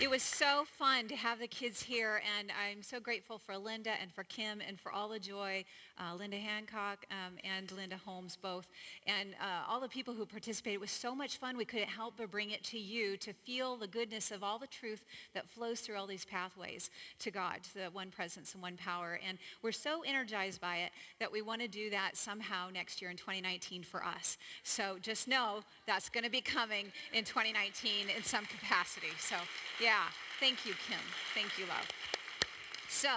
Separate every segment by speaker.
Speaker 1: It was so fun to have the kids here, and I'm so grateful for Linda and for Kim and for all the joy, Linda Hancock and Linda Holmes both, and all the people who participated. It was so much fun. We couldn't help but bring it to you to feel the goodness of all the truth that flows through all these pathways to God, to the one presence and one power. And we're so energized by it that we want to do that somehow next year in 2019 for us. So just know that's going to be coming in 2019 in some capacity. So yeah, thank you, Kim. Thank you, love. So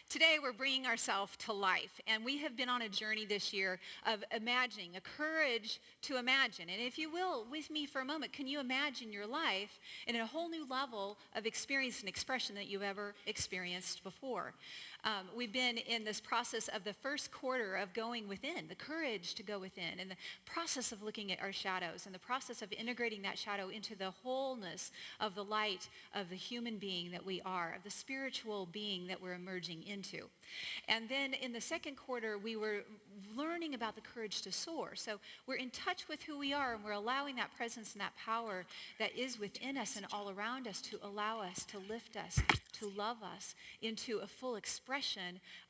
Speaker 1: today we're bringing ourselves to life, and we have been on a journey this year of imagining, a courage to imagine. And if you will, with me for a moment, can you imagine your life in a whole new level of experience and expression that you've ever experienced before? We've been in this process of the first quarter of going within, the courage to go within, and the process of looking at our shadows, and the process of integrating that shadow into the wholeness of the light of the human being that we are, of the spiritual being that we're emerging into. And then in the second quarter, we were learning about the courage to soar. So we're in touch with who we are, and we're allowing that presence and that power that is within us and all around us to allow us, to lift us, to love us into a full expression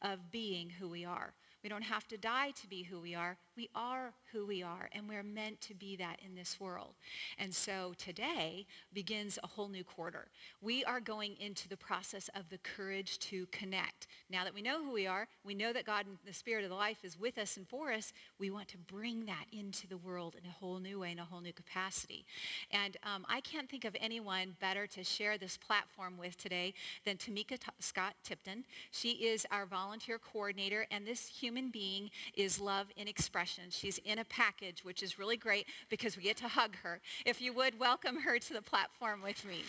Speaker 1: of being who we are. We don't have to die to be who we are. We are who we are, and we're meant to be that in this world. And so today begins a whole new quarter. We are going into the process of the courage to connect. Now that we know who we are, we know that God and the Spirit of the life is with us and for us, we want to bring that into the world in a whole new way, in a whole new capacity. And I can't think of anyone better to share this platform with today than Tamika Scott Tipton. She is our volunteer coordinator, and this human being is love in expression. She's in a package, which is really great because we get to hug her. If you would, welcome her to the platform with me.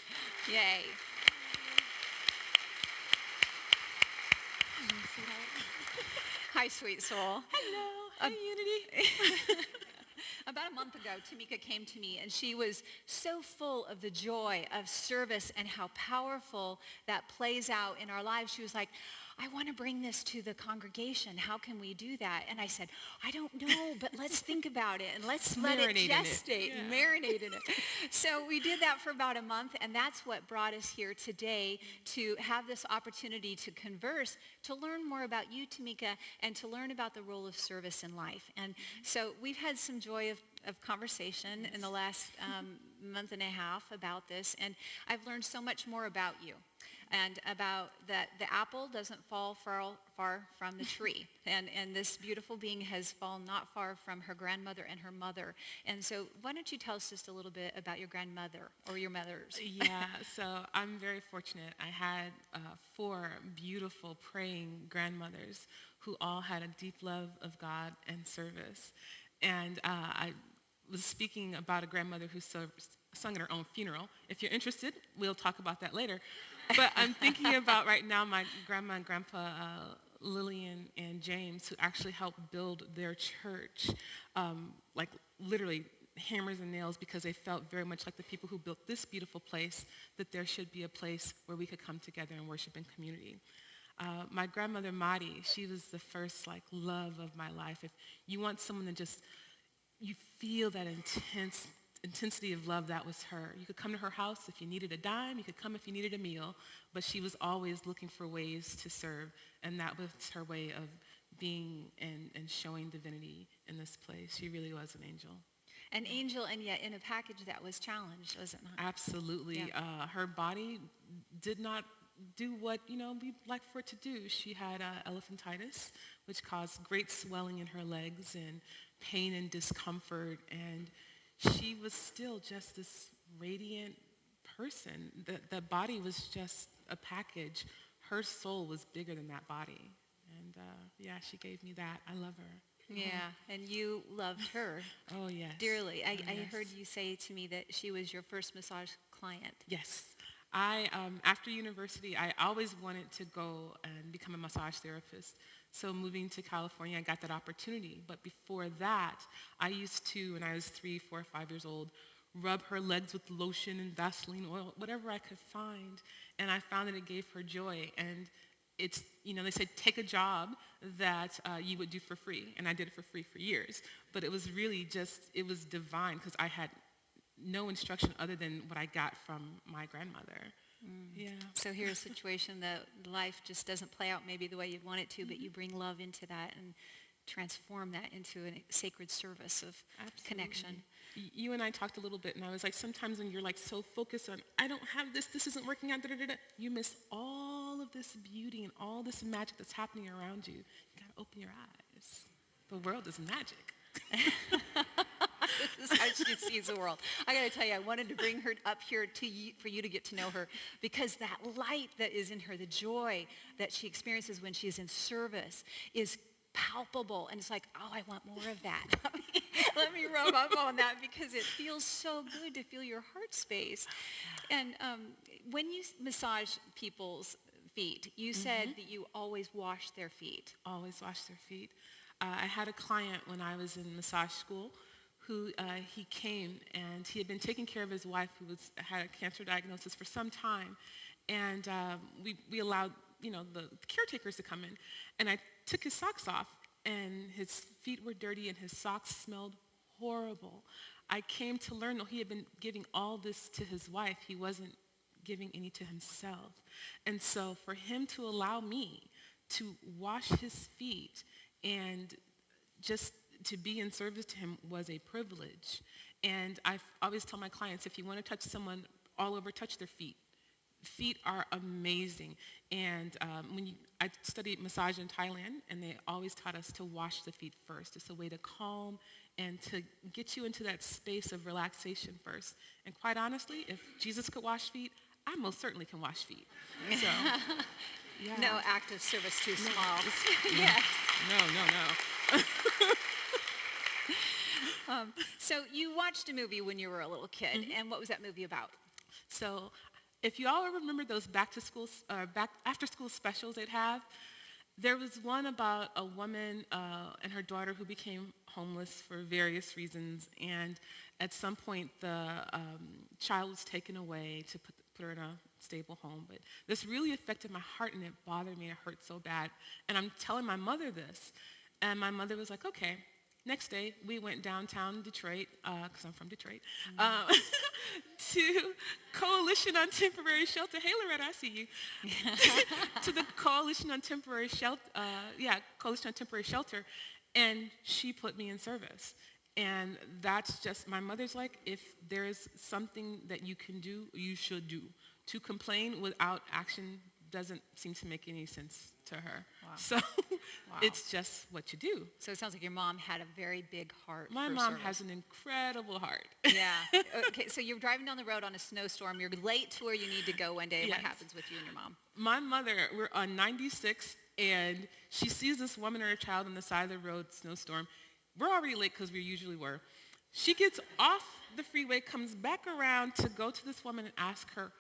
Speaker 1: Yay. Hi, sweet soul.
Speaker 2: Hello. Hi, Unity.
Speaker 1: About a month ago, Tamika came to me, and she was so full of the joy of service and how powerful that plays out in our lives. She was like, I want to bring this to the congregation. How can we do that? And I said, I don't know, but let's think about it, and let's let it gestate and marinate in it. So we did that for about a month, and that's what brought us here today to have this opportunity to converse, to learn more about you, Tamika, and to learn about the role of service in life. And so we've had some joy of conversation in the last month and a half about this, and I've learned so much more about you. And about that the apple doesn't fall far from the tree. And this beautiful being has fallen not far from her grandmother and her mother. And so why don't you tell us just a little bit about your grandmother or your mothers?
Speaker 2: Yeah, so I'm very fortunate. I had 4 beautiful praying grandmothers who all had a deep love of God and service. And I was speaking about a grandmother who sung at her own funeral. If you're interested, we'll talk about that later. But I'm thinking about right now my grandma and grandpa, Lillian and James, who actually helped build their church, like literally hammers and nails, because they felt very much like the people who built this beautiful place, that there should be a place where we could come together and worship in community. My grandmother, Madi, she was the first love of my life. If you want someone to just, you feel that intensity of love, that was her. You could come to her house if you needed a dime. You could come if you needed a meal. But she was always looking for ways to serve. And that was her way of being and showing divinity in this place. She really was an angel.
Speaker 1: An angel, and yet in a package that was challenged, was it not?
Speaker 2: Absolutely. Yeah. Her body did not do what, we'd like for it to do. She had elephantitis, which caused great swelling in her legs and pain and discomfort. And she was still just this radiant person. The body was just a package. Her soul was bigger than that body. And she gave me that. I love her.
Speaker 1: Yeah, and you loved her.
Speaker 2: Oh, yes.
Speaker 1: Dearly. I heard you say to me that she was your first massage client.
Speaker 2: Yes. After university, I always wanted to go and become a massage therapist. So moving to California, I got that opportunity. But before that, I used to, when I was 3, 4, 5 years old, rub her legs with lotion and Vaseline oil, whatever I could find. And I found that it gave her joy. And it's, they said, take a job that you would do for free. And I did it for free for years. But it was really it was divine, because I had no instruction other than what I got from my grandmother. Yeah.
Speaker 1: So here's a situation that life just doesn't play out maybe the way you'd want it to, but you bring love into that and transform that into a sacred service of connection.
Speaker 2: You and I talked a little bit, and I was like, sometimes when you're like so focused on, I don't have this isn't working out, you miss all of this beauty and all this magic that's happening around you. You gotta open your eyes. The world is magic.
Speaker 1: This is how she sees the world. I got to tell you, I wanted to bring her up here to you, for you to get to know her, because that light that is in her, the joy that she experiences when she's in service is palpable. And it's like, oh, I want more of that. Let me rub up on that, because it feels so good to feel your heart space. And when you massage people's feet, you said that you always wash their feet.
Speaker 2: Always wash their feet. I had a client when I was in massage school who he came, and he had been taking care of his wife who had a cancer diagnosis for some time. And we allowed, the caretakers to come in. And I took his socks off, and his feet were dirty, and his socks smelled horrible. I came to learn that he had been giving all this to his wife. He wasn't giving any to himself. And so for him to allow me to wash his feet and just to be in service to him was a privilege. And I always tell my clients, if you want to touch someone all over, touch their feet. Feet are amazing. And I studied massage in Thailand, and they always taught us to wash the feet first. It's a way to calm and to get you into that space of relaxation first. And quite honestly, if Jesus could wash feet, I most certainly can wash feet. So, yeah.
Speaker 1: No act of service too small. Yes.
Speaker 2: No.
Speaker 1: So you watched a movie when you were a little kid, and what was that movie about?
Speaker 2: So if you all remember those after school specials they'd have, there was one about a woman and her daughter who became homeless for various reasons, and at some point the child was taken away to put her in a stable home. But this really affected my heart, and it bothered me. It hurt so bad. And I'm telling my mother this, and my mother was like, okay. Next day, we went downtown Detroit, because I'm from Detroit, to Coalition on Temporary Shelter. Hey, Loretta, I see you. To the Coalition on Temporary Shelter, Coalition on Temporary Shelter, and she put me in service. And that's just, my mother's like, if there's something that you can do, you should do. To complain without action doesn't seem to make any sense to her.
Speaker 1: Wow.
Speaker 2: So it's just what you do.
Speaker 1: So it sounds like your mom had a very big heart.
Speaker 2: My mom has an incredible heart.
Speaker 1: Yeah. Okay, so you're driving down the road on a snowstorm. You're late to where you need to go one day. Yes. What happens with you and your mom?
Speaker 2: My mother, we're on 96, and she sees this woman or a child on the side of the road, snowstorm. We're already late because we usually were. She gets off the freeway, comes back around to go to this woman and ask her,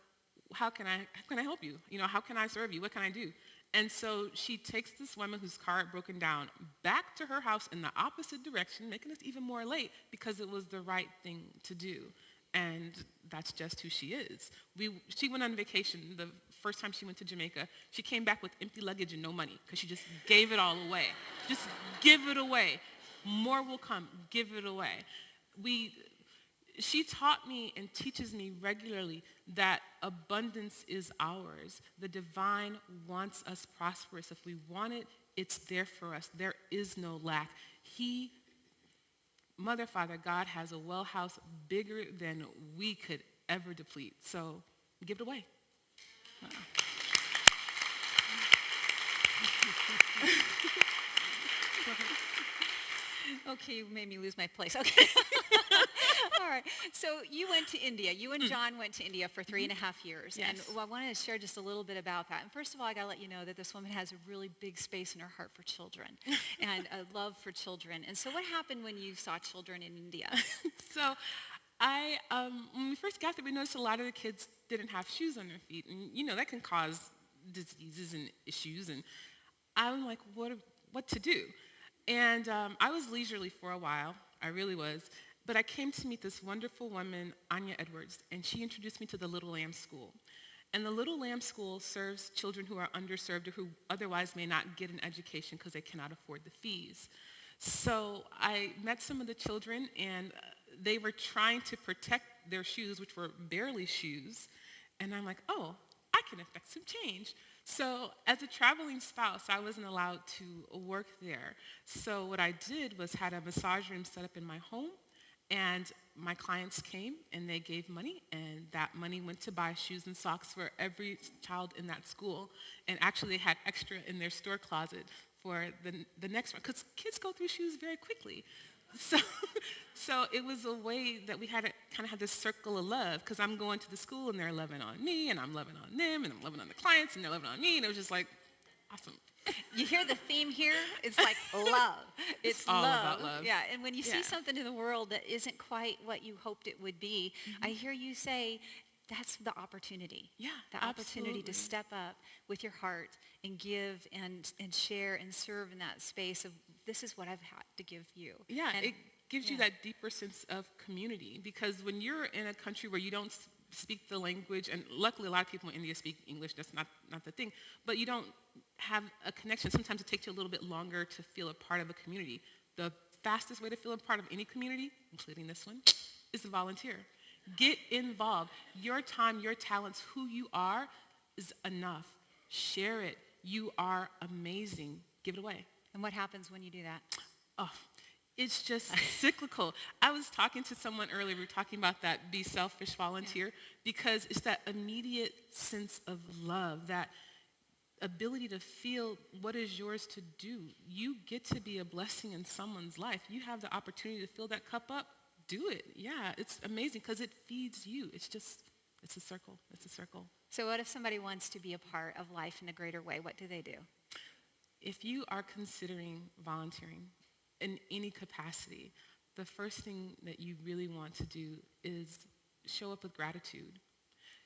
Speaker 2: how can I help you? How can I serve you? What can I do? And so she takes this woman whose car had broken down back to her house in the opposite direction, making us even more late because it was the right thing to do. And that's just who she is. She went on vacation the first time she went to Jamaica. She came back with empty luggage and no money because she just gave it all away. Just give it away. More will come. Give it away. She taught me and teaches me regularly that abundance is ours. The divine wants us prosperous. If we want it, it's there for us. There is no lack. Mother, Father, God has a well house bigger than we could ever deplete. So give it away. Wow.
Speaker 1: Okay, you made me lose my place. Okay. All right. So you went to India. You and John went to India for 3.5 years.
Speaker 2: Yes.
Speaker 1: And I wanted to share just a little bit about that. And first of all, I got to let you know that this woman has a really big space in her heart for children and a love for children. And so what happened when you saw children in India?
Speaker 2: So when we first got there, we noticed a lot of the kids didn't have shoes on their feet. And, that can cause diseases and issues. And I'm like, what to do? And I was leisurely for a while. I really was. But I came to meet this wonderful woman, Anya Edwards, and she introduced me to the Little Lamb School. And the Little Lamb School serves children who are underserved or who otherwise may not get an education because they cannot afford the fees. So I met some of the children, and they were trying to protect their shoes, which were barely shoes. And I'm like, oh, can affect some change. So as a traveling spouse, I wasn't allowed to work there. So what I did was had a massage room set up in my home, and my clients came and they gave money, and that money went to buy shoes and socks for every child in that school. And actually they had extra in their store closet for the next one, because kids go through shoes very quickly. So, so it was a way that we had to kind of have this circle of love, because I'm going to the school and they're loving on me, and I'm loving on them, and I'm loving on the clients, and they're loving on me, and it was just like awesome.
Speaker 1: You hear the theme here? It's like love. It's
Speaker 2: all
Speaker 1: love.
Speaker 2: about love.
Speaker 1: Yeah, and when you see
Speaker 2: Yeah.
Speaker 1: something in the world that isn't quite what you hoped it would be, I hear you say that's the opportunity.
Speaker 2: Yeah,
Speaker 1: The opportunity to
Speaker 2: absolutely.
Speaker 1: step up with your heart and give and share and serve in that space of this is what I've had to give you.
Speaker 2: Yeah,
Speaker 1: And
Speaker 2: it gives you
Speaker 1: yeah.
Speaker 2: that deeper sense of community, because when you're in a country where you don't speak the language, and luckily a lot of people in India speak English, that's not the thing, but you don't have a connection. Sometimes it takes you a little bit longer to feel a part of a community. The fastest way to feel a part of any community, including this one, is to volunteer. Get involved. Your time, your talents, who you are is enough. Share it. You are amazing. Give it away.
Speaker 1: And what happens when you do that?
Speaker 2: Oh, it's just cyclical. I was talking to someone earlier, we were talking about that be selfish, volunteer, because it's that immediate sense of love, that ability to feel what is yours to do. You get to be a blessing in someone's life. You have the opportunity to fill that cup up, do it. Yeah, it's amazing because it feeds you. It's a circle. It's a circle.
Speaker 1: So what if somebody wants to be a part of life in a greater way? What do they do?
Speaker 2: If you are considering volunteering in any capacity, the first thing that you really want to do is show up with gratitude.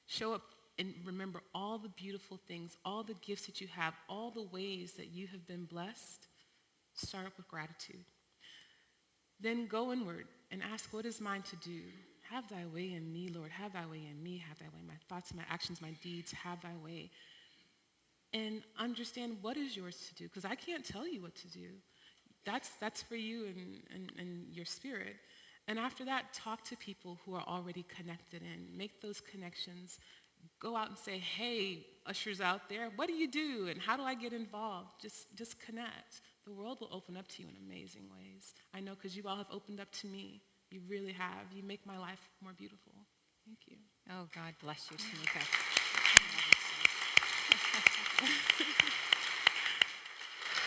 Speaker 2: Show up and remember all the beautiful things, all the gifts that you have, all the ways that you have been blessed. Start up with gratitude. Then go inward and ask, what is mine to do? Have thy way in me, Lord. Have thy way in me. Have thy way in my thoughts, my actions, my deeds. Have thy way. And understand what is yours to do, because I can't tell you what to do. That's for you and your spirit. And after that, talk to people who are already connected in. Make those connections. Go out and say, hey, ushers out there, what do you do? And how do I get involved? Just connect. The world will open up to you in amazing ways. I know, because you all have opened up to me. You really have. You make my life more beautiful. Thank you.
Speaker 1: Oh, God bless you, Tamika.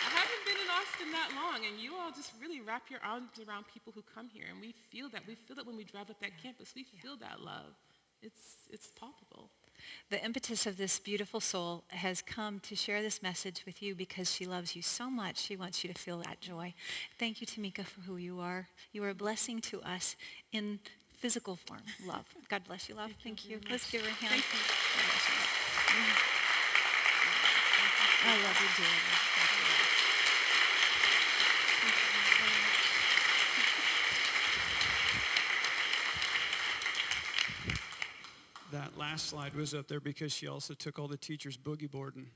Speaker 2: I haven't been in Austin that long, and you all just really wrap your arms around people who come here, and we feel that. We feel that when we drive up that campus. We feel that love. It's palpable.
Speaker 1: The impetus of this beautiful soul has come to share this message with you because she loves you so much. She wants you to feel that joy. Thank you, Tamika, for who you are. You are a blessing to us in physical form, love. God bless you, love. Thank you. Let's give her a hand.
Speaker 2: Thank you.
Speaker 1: God bless you, love. I love you dearly. Thank you, love.
Speaker 3: That last slide was up there because she also took all the teachers boogie boarding.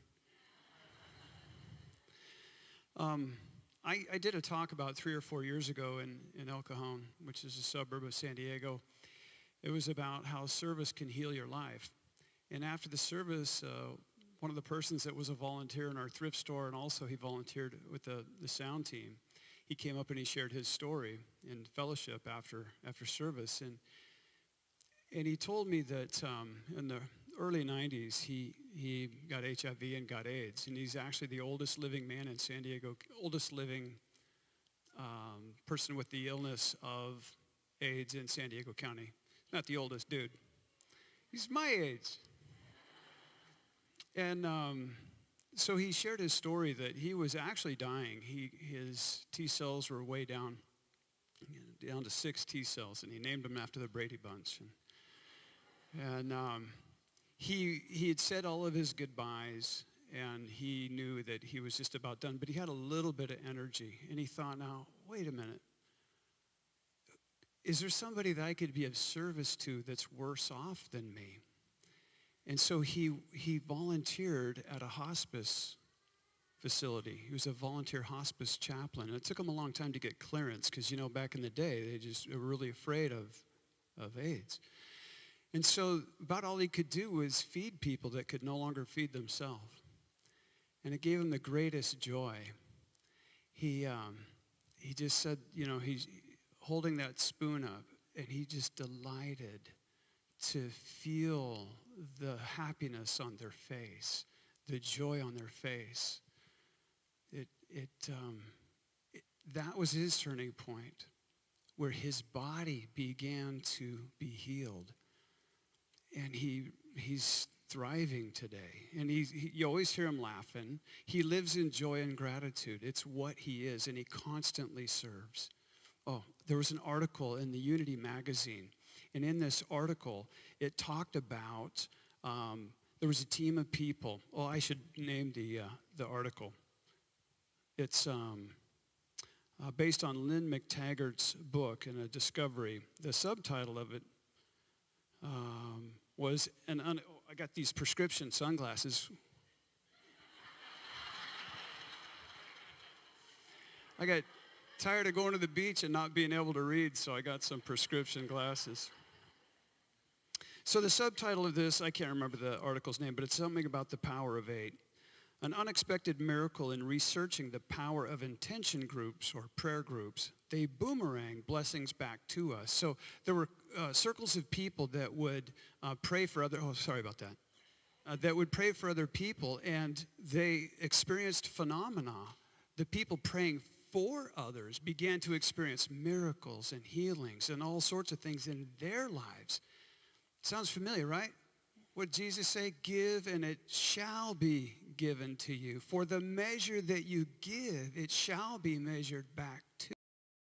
Speaker 3: I did a talk about 3 or 4 years ago in El Cajon, which is a suburb of San Diego. It was about how service can heal your life. And after the service, one of the persons that was a volunteer in our thrift store, and also he volunteered with the sound team, he came up and he shared his story in fellowship after service. And he told me that in the early 90s, he got HIV and got AIDS. And he's actually the oldest living man in San Diego, oldest living person with the illness of AIDS in San Diego County. Not the oldest dude. He's my age. And so he shared his story that he was actually dying. His T cells were way down to 6 T cells, and he named them after the Brady Bunch. And he had said all of his goodbyes, and he knew that he was just about done, but he had a little bit of energy. And he thought, now, wait a minute. Is there somebody that I could be of service to that's worse off than me? And so he volunteered at a hospice facility. He was a volunteer hospice chaplain. And it took him a long time to get clearance because, back in the day, they just were really afraid of AIDS. And so about all he could do was feed people that could no longer feed themselves. And it gave him the greatest joy. He just said, he's holding that spoon up, and he just delighted to feel the happiness on their face, the joy on their face. That was his turning point, where his body began to be healed. And he's thriving today. And you always hear him laughing. He lives in joy and gratitude. It's what he is, and he constantly serves. Oh, there was an article in the Unity magazine, and in this article, it talked about, there was a team of people. Oh, I should name the article. It's based on Lynn McTaggart's book and a discovery. The subtitle of it was, I got these prescription sunglasses. I got tired of going to the beach and not being able to read, so I got some prescription glasses. So the subtitle of this, I can't remember the article's name, but it's something about the power of 8. An unexpected miracle in researching the power of intention groups or prayer groups. They boomerang blessings back to us. So there were circles of people that would pray for other, that would pray for other people, and they experienced phenomena. The people praying for others began to experience miracles and healings and all sorts of things in their lives. Sounds familiar, right? What did Jesus say? Give and it shall be given to you. For the measure that you give, it shall be measured back